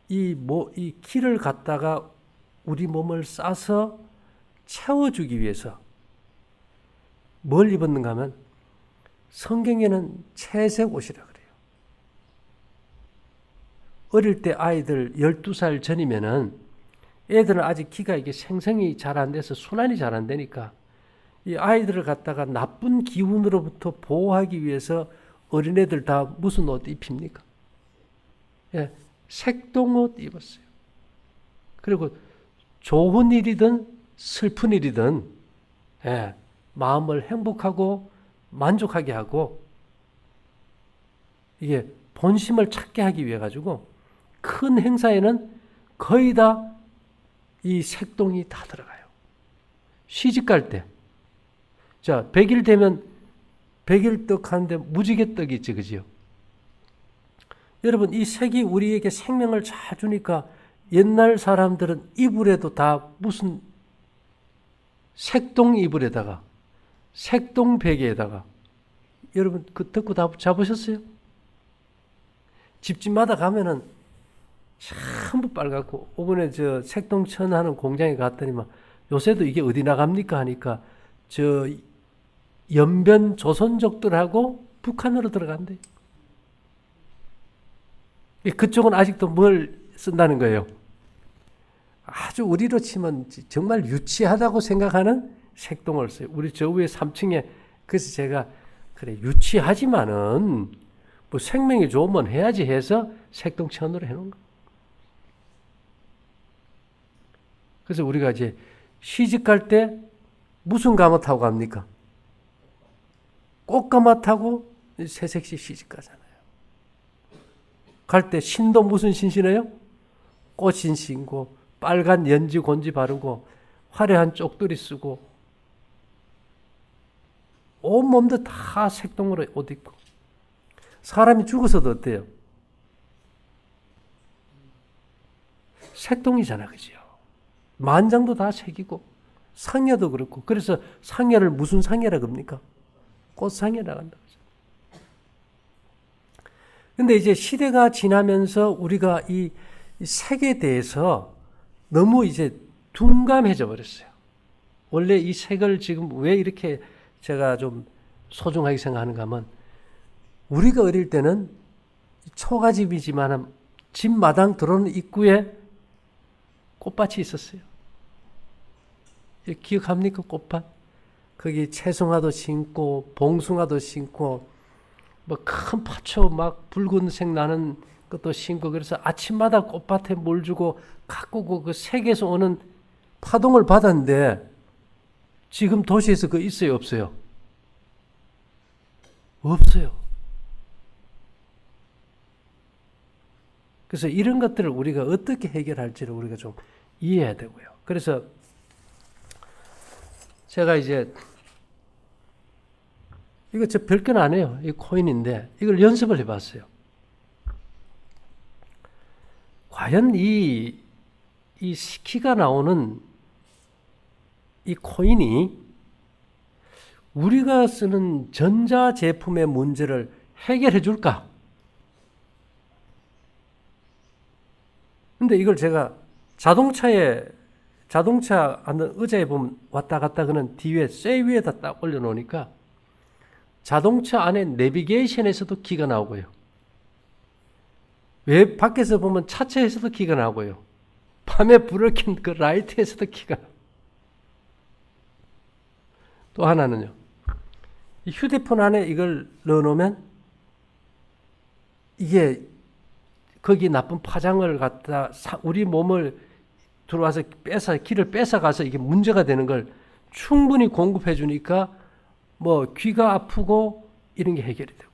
이 키를 갖다가 우리 몸을 싸서 채워주기 위해서 뭘 입었는가 하면 성경에는 채색 옷이라 그래요. 어릴 때 아이들 12살 전이면은 애들은 아직 키가 이게 생성이 잘 안 돼서 순환이 잘 안 되니까 이 아이들을 갖다가 나쁜 기운으로부터 보호하기 위해서 어린애들 다 무슨 옷 입힙니까? 예, 색동옷 입었어요. 그리고 좋은 일이든 슬픈 일이든 예, 마음을 행복하고 만족하게 하고 이게 본심을 찾게 하기 위해 가지고 큰 행사에는 거의 다 이 색동이 다 들어가요. 시집 갈 때. 자, 100일 되면 100일 떡 하는데 무지개 떡이 있지, 그지요? 여러분, 이 색이 우리에게 생명을 잘 주니까 옛날 사람들은 이불에도 다 무슨 색동 이불에다가 색동 베개에다가 여러분 그 듣고 다 잡으셨어요? 집집마다 가면은 전부 빨갛고 이번에 저 색동천 하는 공장에 갔더니만 요새도 이게 어디 나갑니까 하니까 저 연변 조선족들하고 북한으로 들어간대. 그쪽은 아직도 뭘 쓴다는 거예요? 아주 우리로 치면 정말 유치하다고 생각하는 색동을 써요. 우리 저 위에 3층에 그래서 제가 그래 유치하지만은 뭐 생명이 좋으면 해야지 해서 색동천으로 해놓은 거. 그래서 우리가 이제 시집 갈 때 무슨 가마 타고 갑니까? 꽃가마 타고 새색시 시집 가잖아요. 갈 때 신도 무슨 신 신어요? 꽃신 신고 빨간 연지 곤지 바르고 화려한 쪽두리 쓰고 온몸도 다 색동으로 옷 입고 사람이 죽어서도 어때요? 색동이잖아, 그죠? 만장도 다 색이고 상여도 그렇고 그래서 상여를 무슨 상여라 그럽니까? 꽃상여라 한다고 하죠. 근데 이제 시대가 지나면서 우리가 이 색에 대해서 너무 이제 둔감해져 버렸어요. 원래 이 색을 지금 왜 이렇게 제가 좀 소중하게 생각하는가 하면 우리가 어릴 때는 초가집이지만 집 마당 들어오는 입구에 꽃밭이 있었어요. 기억합니까? 꽃밭. 거기 채송화도 심고 봉숭아도 심고 뭐 큰 파초 막 붉은색 나는 것도 심고 그래서 아침마다 꽃밭에 물 주고 가꾸고 그 색에서 오는 파동을 받았는데 지금 도시에서 그거 있어요? 없어요? 없어요. 그래서 이런 것들을 우리가 어떻게 해결할지를 우리가 좀 이해해야 되고요. 그래서 제가 이제 이거 저 별건 안 해요. 이 코인인데 이걸 연습을 해봤어요. 과연 이 키가 나오는 이 코인이 우리가 쓰는 전자 제품의 문제를 해결해 줄까? 근데 이걸 제가 자동차 의자에 보면 왔다 갔다 그는 뒤에 쇠 위에다 딱 올려놓으니까 자동차 안에 내비게이션에서도 키가 나오고요. 외 밖에서 보면 차체에서도 키가 나오고요. 밤에 불을 켠 그 라이트에서도 키가 나오고. 또 하나는요. 이 휴대폰 안에 이걸 넣어놓으면 이게 거기 나쁜 파장을 갖다 우리 몸을 들어와서 기를 뺏어가서 이게 문제가 되는 걸 충분히 공급해 주니까 뭐 귀가 아프고 이런 게 해결이 되고.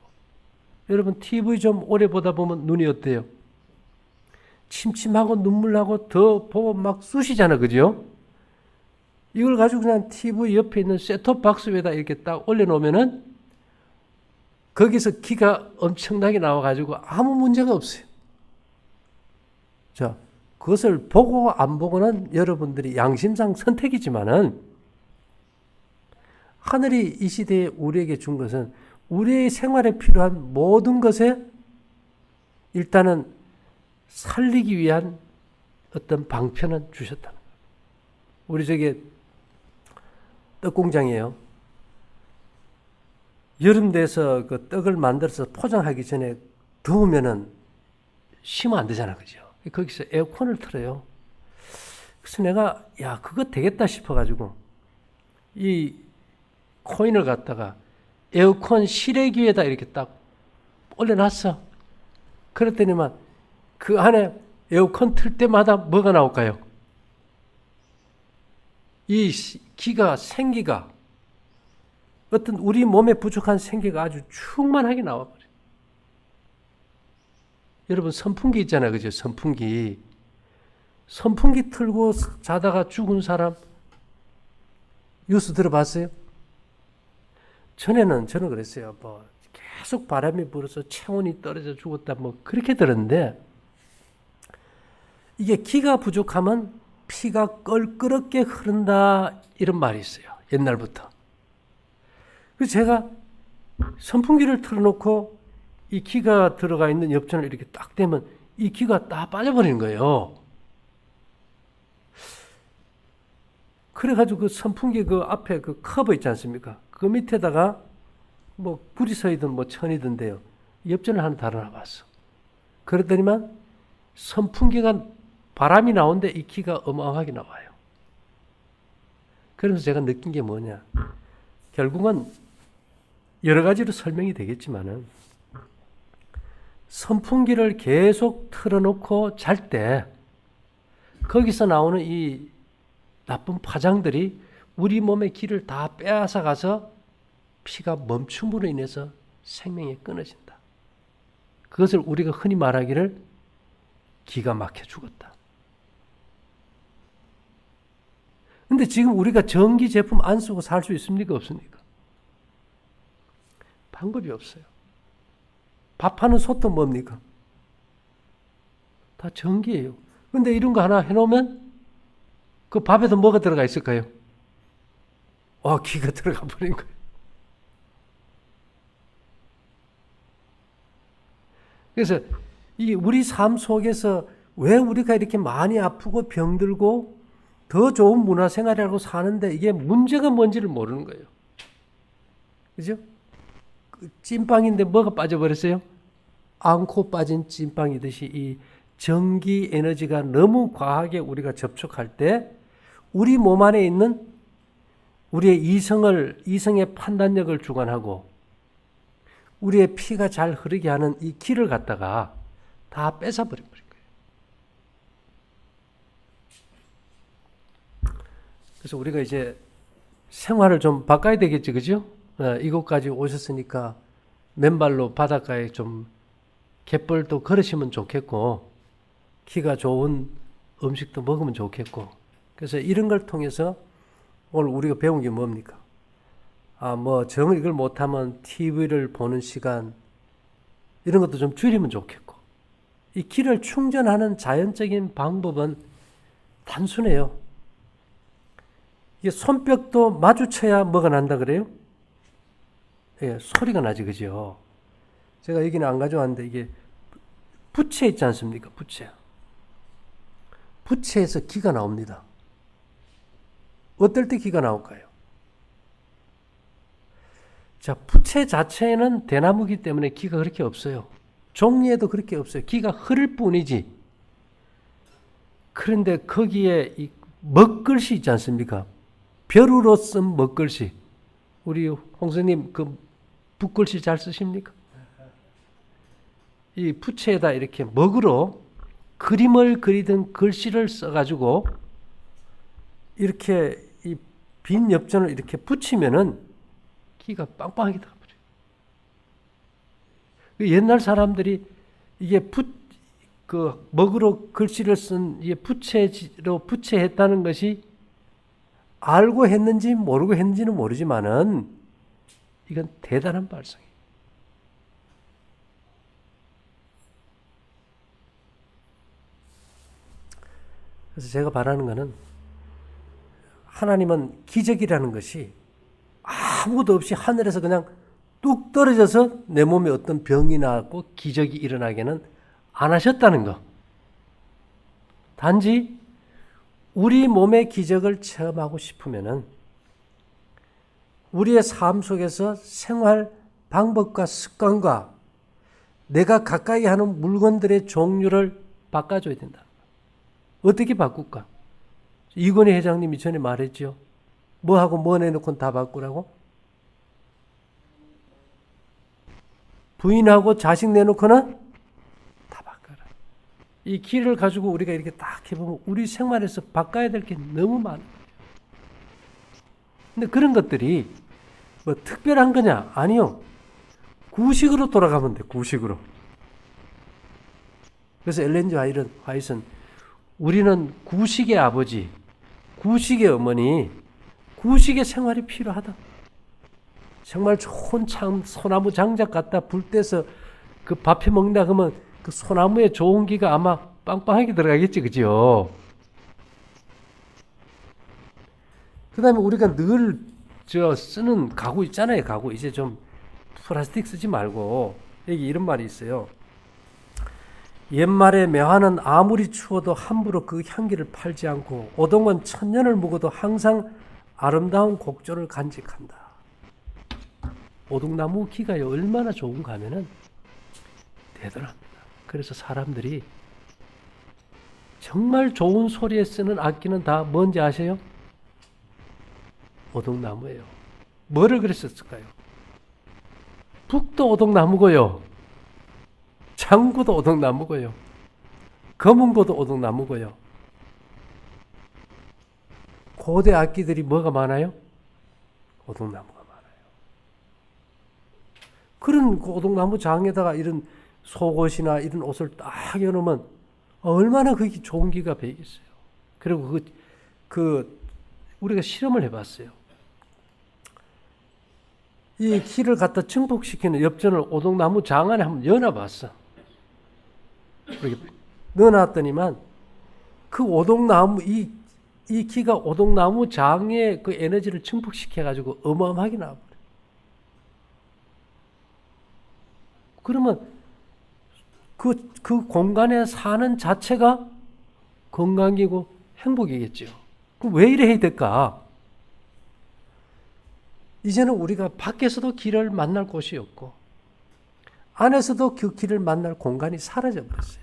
여러분 TV 좀 오래 보다 보면 눈이 어때요? 침침하고 눈물 나고 더 보고 막 쑤시잖아, 그죠? 이걸 가지고 그냥 TV 옆에 있는 셋톱 박스 위에다 이렇게 딱 올려놓으면은 거기서 기가 엄청나게 나와가지고 아무 문제가 없어요. 자, 그것을 보고 안 보고는 여러분들이 양심상 선택이지만은 하늘이 이 시대에 우리에게 준 것은 우리의 생활에 필요한 모든 것에 일단은 살리기 위한 어떤 방편은 주셨다는 거예요. 우리 저게 떡 공장이에요. 여름 돼서 그 떡을 만들어서 포장하기 전에 더우면은 쉬면 안 되잖아, 그죠? 거기서 에어컨을 틀어요. 그래서 내가 그거 되겠다 싶어가지고 이 코인을 갖다가 에어컨 실외기에다 이렇게 딱 올려놨어. 그랬더니만 그 안에 에어컨 틀 때마다 뭐가 나올까요? 이 기가 생기가 어떤 우리 몸에 부족한 생기가 아주 충만하게 나와버려요. 여러분 선풍기 있잖아요, 그죠? 선풍기 틀고 자다가 죽은 사람 뉴스 들어봤어요? 저는 그랬어요. 뭐 계속 바람이 불어서 체온이 떨어져 죽었다 뭐 그렇게 들었는데 이게 기가 부족하면 피가 껄끄럽게 흐른다 이런 말이 있어요. 옛날부터. 그래서 제가 선풍기를 틀어놓고 이 기가 들어가 있는 엽전을 이렇게 딱 대면 이 기가 다 빠져버리는 거예요. 그래가지고 그 선풍기 그 앞에 그 커버 있지 않습니까? 그 밑에다가 뭐 불이 서이든 뭐 천이든데요. 엽전을 하나 달아놔봤어. 그러더니만 선풍기가 바람이 나오는데 이 기가 어마어마하게 나와요. 그러면서 제가 느낀 게 뭐냐. 결국은 여러 가지로 설명이 되겠지만은 선풍기를 계속 틀어놓고 잘 때 거기서 나오는 이 나쁜 파장들이 우리 몸의 기를 다 빼앗아 가서 피가 멈춤으로 인해서 생명이 끊어진다. 그것을 우리가 흔히 말하기를 기가 막혀 죽었다. 근데 지금 우리가 전기 제품 안 쓰고 살 수 있습니까? 없습니까? 방법이 없어요. 밥하는 솥도 뭡니까? 다 전기예요. 근데 이런 거 하나 해놓으면 그 밥에도 뭐가 들어가 있을까요? 기가 들어가 버린 거예요. 그래서 이 우리 삶 속에서 왜 우리가 이렇게 많이 아프고 병들고 더 좋은 문화생활이라고 사는데 이게 문제가 뭔지를 모르는 거예요. 그죠? 찐빵인데 뭐가 빠져버렸어요? 앙코 빠진 찐빵이듯이 이 전기 에너지가 너무 과하게 우리가 접촉할 때 우리 몸 안에 있는 우리의 이성의 판단력을 주관하고 우리의 피가 잘 흐르게 하는 이 기를 갖다가 다 뺏어버린 거예요. 그래서 우리가 이제 생활을 좀 바꿔야 되겠지, 그죠? 이곳까지 오셨으니까 맨발로 바닷가에 좀 갯벌도 걸으시면 좋겠고, 기가 좋은 음식도 먹으면 좋겠고. 그래서 이런 걸 통해서 오늘 우리가 배운 게 뭡니까? 정 이걸 못하면 TV를 보는 시간 이런 것도 좀 줄이면 좋겠고. 이 기를 충전하는 자연적인 방법은 단순해요. 이게 손뼉도 마주쳐야 뭐가 난다 그래요? 예, 소리가 나지, 그죠? 제가 여기는 안 가져왔는데 이게 부채 있지 않습니까? 부채. 부채에서 기가 나옵니다. 어떨 때 기가 나올까요? 자, 부채 자체는 대나무기 때문에 기가 그렇게 없어요. 종이에도 그렇게 없어요. 기가 흐를 뿐이지. 그런데 거기에 이 먹글씨 있지 않습니까? 벼루로 쓴 먹글씨. 우리 홍수님 그 붓글씨 잘 쓰십니까? 이 부채에다 이렇게 먹으로 그림을 그리던 글씨를 써가지고 이렇게 이 빈 엽전을 이렇게 붙이면은 기가 빵빵하게 들어버려요. 옛날 사람들이 이게 그 먹으로 글씨를 쓴 이게 부채로 부채했다는 것이 알고 했는지 모르고 했는지는 모르지만은 이건 대단한 발상이에요. 그래서 제가 바라는 것은 하나님은 기적이라는 것이 아무것도 없이 하늘에서 그냥 뚝 떨어져서 내 몸에 어떤 병이 나고 기적이 일어나게는 안 하셨다는 거. 단지 우리 몸의 기적을 체험하고 싶으면은 우리의 삶 속에서 생활 방법과 습관과 내가 가까이 하는 물건들의 종류를 바꿔줘야 된다. 어떻게 바꿀까? 이건희 회장님이 전에 말했죠. 뭐하고 뭐 내놓고 다 바꾸라고? 부인하고 자식 내놓고는 다 바꿔라. 이 길을 가지고 우리가 이렇게 딱 해보면 우리 생활에서 바꿔야 될 게 너무 많아요. 근데 그런 것들이 뭐 특별한 거냐? 아니요. 구식으로 돌아가면 돼. 구식으로. 그래서 엘렌 화이트는 우리는 구식의 아버지, 구식의 어머니, 구식의 생활이 필요하다. 정말 좋은 소나무 장작 갖다 불 떼서 그 밥해 먹는다 그러면 그 소나무에 좋은 기가 아마 빵빵하게 들어가겠지, 그죠? 그 다음에 우리가 늘 쓰는 가구 있잖아요, 가구. 이제 좀 플라스틱 쓰지 말고, 여기 이런 말이 있어요. 옛말에 매화는 아무리 추워도 함부로 그 향기를 팔지 않고 오동은 천년을 묵어도 항상 아름다운 곡조를 간직한다. 오동나무 기가 얼마나 좋은가 하면은 대단합니다. 그래서 사람들이 정말 좋은 소리에 쓰는 악기는 다 뭔지 아세요? 오동나무예요. 뭐를 그랬었을까요? 북도 오동나무고요. 장구도 오동나무고요. 검은고도 오동나무고요. 고대 악기들이 뭐가 많아요? 오동나무가 많아요. 그런 오동나무 장에다가 이런 속옷이나 이런 옷을 딱 해놓으면 얼마나 그게 좋은 기가 배겠어요. 그리고 우리가 실험을 해봤어요. 이 기를 갖다 증폭시키는 엽전을 오동나무 장 안에 한번 넣어놔봤어. 이렇게 넣어놨더니만 그 오동나무 이 기가 오동나무 장의 그 에너지를 증폭시켜가지고 어마어마하게 나와버려. 그러면 그 공간에 사는 자체가 건강이고 행복이겠죠. 그럼 왜 이래 해야 될까? 이제는 우리가 밖에서도 길을 만날 곳이 없고 안에서도 그 길을 만날 공간이 사라져 버렸어요.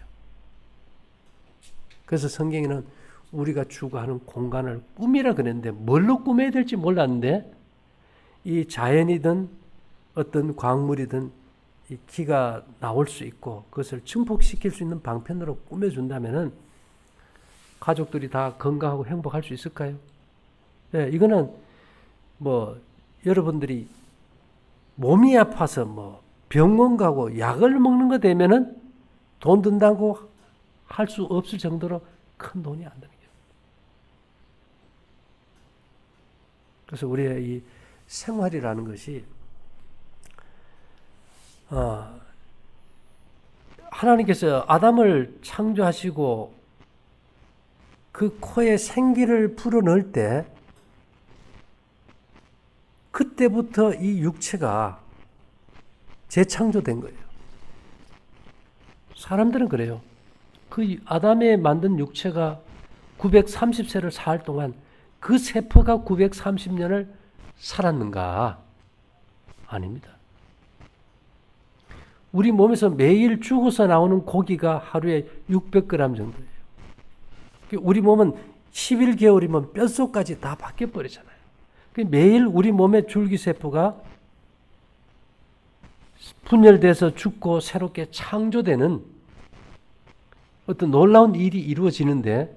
그래서 성경에는 우리가 추구하는 공간을 꿈이라 그랬는데 뭘로 꾸며야 될지 몰랐는데 이 자연이든 어떤 광물이든 이 기가 나올 수 있고 그것을 증폭시킬 수 있는 방편으로 꾸며준다면은 가족들이 다 건강하고 행복할 수 있을까요? 네, 이거는 여러분들이 몸이 아파서 병원 가고 약을 먹는 거 되면은 돈 든다고 할 수 없을 정도로 큰 돈이 안 드는 거예요. 그래서 우리의 이 생활이라는 것이 하나님께서 아담을 창조하시고 그 코에 생기를 불어넣을 때 그때부터 이 육체가 재창조된 거예요. 사람들은 그래요. 그 아담의 만든 육체가 930세를 살 동안 그 세포가 930년을 살았는가? 아닙니다. 우리 몸에서 매일 죽어서 나오는 고기가 하루에 600g 정도예요. 우리 몸은 11개월이면 뼛속까지 다 바뀌어버리잖아요. 매일 우리 몸의 줄기세포가 분열돼서 죽고 새롭게 창조되는 어떤 놀라운 일이 이루어지는데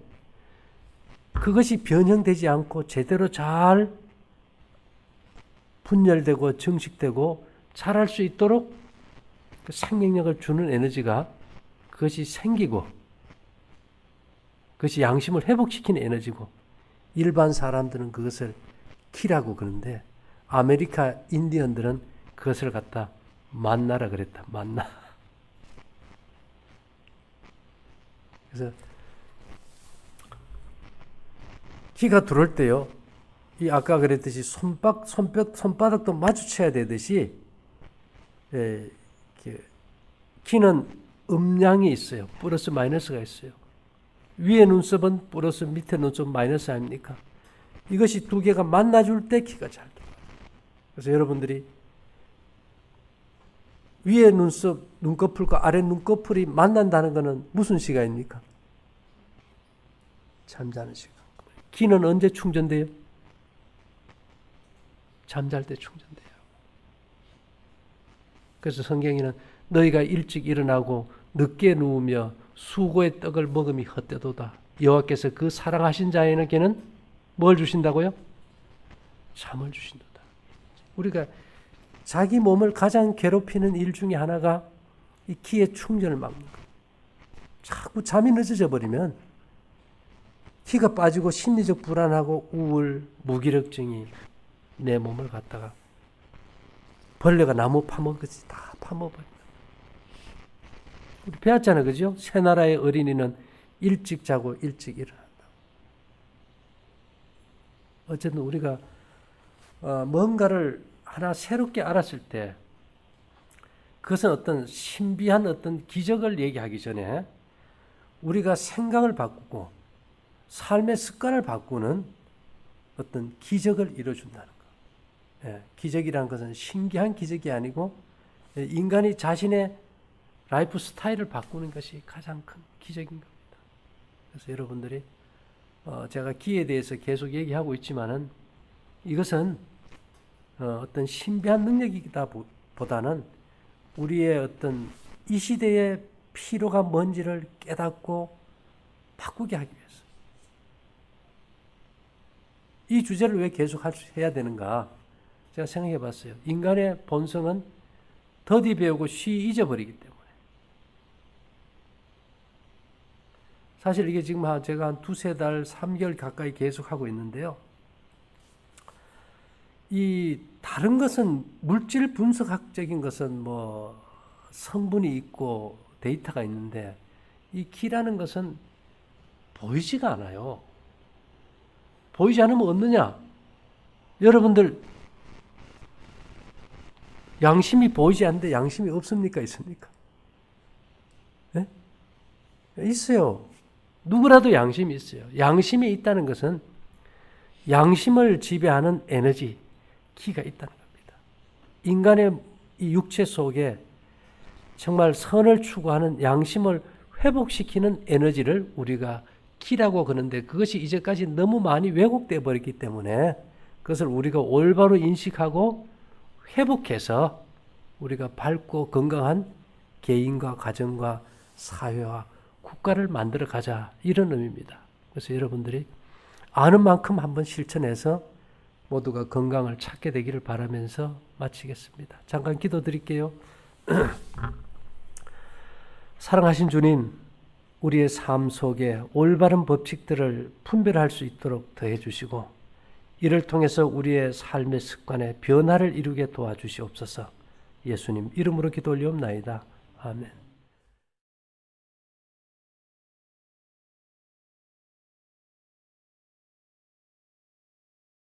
그것이 변형되지 않고 제대로 잘 분열되고 증식되고 자랄 수 있도록 그 생명력을 주는 에너지가 그것이 생기고 그것이 양심을 회복시키는 에너지고 일반 사람들은 그것을 키라고 그러는데 아메리카 인디언들은 그것을 갖다 만나라 그랬다. 만나. 그래서 키가 들어올 때요. 이 아까 그랬듯이 손바닥도 마주쳐야 되듯이 키는 음량이 있어요. 플러스 마이너스가 있어요. 위에 눈썹은 플러스 밑에 눈썹 마이너스 아닙니까? 이것이 두 개가 만나줄 때 키가 잘 들어가요. 그래서 여러분들이 위에 눈썹, 눈꺼풀과 아래 눈꺼풀이 만난다는 것은 무슨 시간입니까? 잠자는 시간. 기는 언제 충전돼요? 잠잘 때 충전돼요. 그래서 성경에는 너희가 일찍 일어나고 늦게 누우며 수고의 떡을 먹음이 헛되도다. 여호와께서 그 사랑하신 자에게는 뭘 주신다고요? 잠을 주신도다. 우리가 자기 몸을 가장 괴롭히는 일 중에 하나가 이 기의 충전을 막는 거예요. 자꾸 잠이 늦어져 버리면 기가 빠지고 심리적 불안하고 우울, 무기력증이 내 몸을 갖다가 벌레가 나무 파먹듯이 다 파먹어버린다. 우리 배웠잖아요. 그죠? 새 나라의 어린이는 일찍 자고 일찍 일어난다. 어쨌든 우리가 뭔가를 하나 새롭게 알았을 때 그것은 어떤 신비한 어떤 기적을 얘기하기 전에 우리가 생각을 바꾸고 삶의 습관을 바꾸는 어떤 기적을 이뤄준다는 거. 예, 기적이라는 것은 신기한 기적이 아니고 인간이 자신의 라이프 스타일을 바꾸는 것이 가장 큰 기적인 겁니다. 그래서 여러분들이 제가 기에 대해서 계속 얘기하고 있지만은 이것은 어떤 신비한 능력이다 보다는 우리의 어떤 이 시대의 필요가 뭔지를 깨닫고 바꾸게 하기 위해서. 이 주제를 왜 계속 해야 되는가? 제가 생각해 봤어요. 인간의 본성은 더디 배우고 쉬 잊어버리기 때문에. 사실 이게 지금 제가 한 2-3달, 3개월 가까이 계속 하고 있는데요. 이 다른 것은 물질 분석학적인 것은 뭐 성분이 있고 데이터가 있는데 이 기라는 것은 보이지가 않아요. 보이지 않으면 없느냐? 여러분들 양심이 보이지 않는데 양심이 없습니까? 있습니까? 네? 있어요. 누구라도 양심이 있어요. 양심이 있다는 것은 양심을 지배하는 에너지, 기가 있다는 겁니다. 인간의 이 육체 속에 정말 선을 추구하는 양심을 회복시키는 에너지를 우리가 기라고 그러는데 그것이 이제까지 너무 많이 왜곡되어 버렸기 때문에 그것을 우리가 올바로 인식하고 회복해서 우리가 밝고 건강한 개인과 가정과 사회와 국가를 만들어 가자 이런 의미입니다. 그래서 여러분들이 아는 만큼 한번 실천해서 모두가 건강을 찾게 되기를 바라면서 마치겠습니다. 잠깐 기도드릴게요. 사랑하신 주님, 우리의 삶 속에 올바른 법칙들을 분별할 수 있도록 더해 주시고 이를 통해서 우리의 삶의 습관에 변화를 이루게 도와주시옵소서. 예수님 이름으로 기도 올리옵나이다. 아멘.